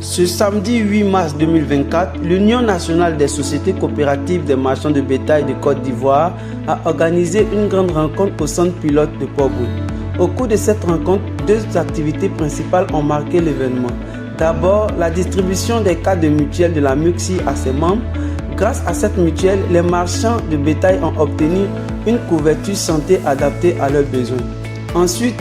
Ce samedi 8 mars 2024, l'Union nationale des sociétés coopératives des marchands de bétail de Côte d'Ivoire a organisé une grande rencontre au centre pilote de Port-Boued. Au cours de cette rencontre, deux activités principales ont marqué l'événement. D'abord, la distribution des cartes de mutuelle de la MUXI à ses membres. Grâce à cette mutuelle, les marchands de bétail ont obtenu une couverture santé adaptée à leurs besoins. Ensuite,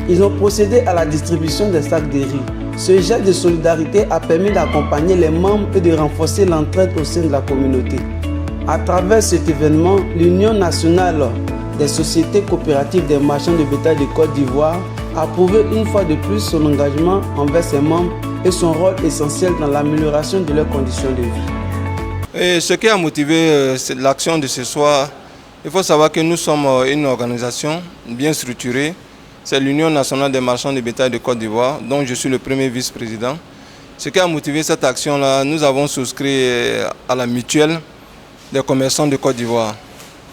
ils ont procédé à la distribution des sacs de riz. Ce geste de solidarité a permis d'accompagner les membres et de renforcer l'entraide au sein de la communauté. À travers cet événement, l'Union nationale des sociétés coopératives des marchands de bétail de Côte d'Ivoire a prouvé une fois de plus son engagement envers ses membres et son rôle essentiel dans l'amélioration de leurs conditions de vie. Et ce qui a motivé l'action de ce soir, il faut savoir que nous sommes une organisation bien structurée. C'est l'Union nationale des marchands de bétail de Côte d'Ivoire, dont je suis le premier vice-président. Ce qui a motivé cette action-là, nous avons souscrit à la mutuelle des commerçants de Côte d'Ivoire.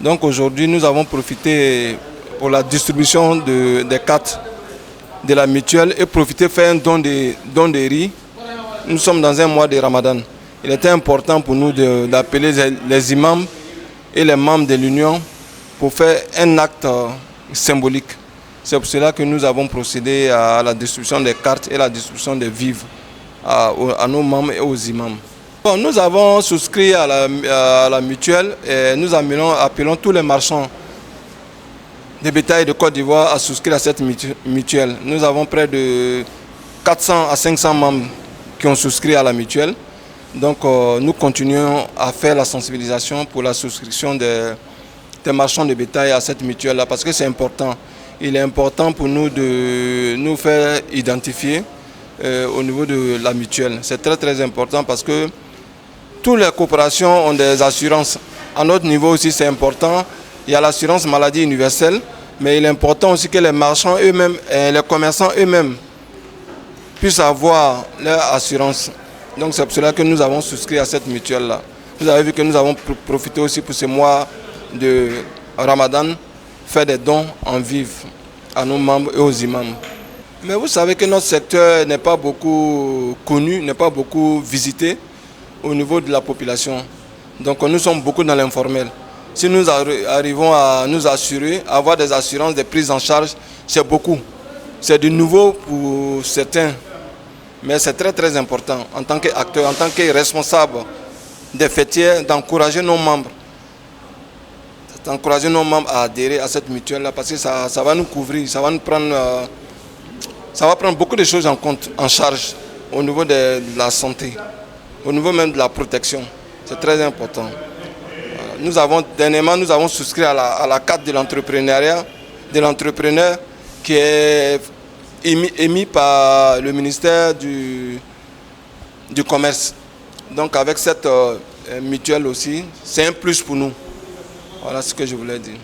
Donc aujourd'hui, nous avons profité pour la distribution des cartes de la mutuelle et profité faire un don de riz. Nous sommes dans un mois de Ramadan. Il était important pour nous d'appeler les imams et les membres de l'Union pour faire un acte symbolique. C'est pour cela que nous avons procédé à la distribution des cartes et la distribution des vivres à nos membres et aux imams. Bon, nous avons souscrit à la mutuelle et nous appelons tous les marchands de bétail de Côte d'Ivoire à souscrire à cette mutuelle. Nous avons près de 400 à 500 membres qui ont souscrit à la mutuelle. Donc nous continuons à faire la sensibilisation pour la souscription des marchands de bétail à cette mutuelle-là parce que c'est important. Il est important pour nous de nous faire identifier au niveau de la mutuelle. C'est très très important parce que toutes les coopérations ont des assurances. À notre niveau aussi c'est important. Il y a l'assurance maladie universelle, mais il est important aussi que les marchands eux-mêmes et les commerçants eux-mêmes puissent avoir leur assurance. Donc c'est pour cela que nous avons souscrit à cette mutuelle-là. Vous avez vu que nous avons profité aussi pour ce mois de Ramadan, faire des dons en vivres à nos membres et aux imams. Mais vous savez que notre secteur n'est pas beaucoup connu, n'est pas beaucoup visité au niveau de la population. Donc nous sommes beaucoup dans l'informel. Si nous arrivons à nous assurer, à avoir des assurances, des prises en charge, c'est beaucoup. C'est du nouveau pour certains, mais c'est très très important en tant qu'acteur, en tant que responsable des fêtières, d'encourager nos membres. D'encourager nos membres à adhérer à cette mutuelle-là parce que ça va nous couvrir, ça va prendre beaucoup de choses en compte, en charge au niveau de la santé, au niveau même de la protection. C'est très important. Dernièrement, nous avons souscrit à la carte de l'entrepreneuriat, de l'entrepreneur qui est émis par le ministère du Commerce. Donc avec cette mutuelle aussi, c'est un plus pour nous. Voilà ce que je voulais dire.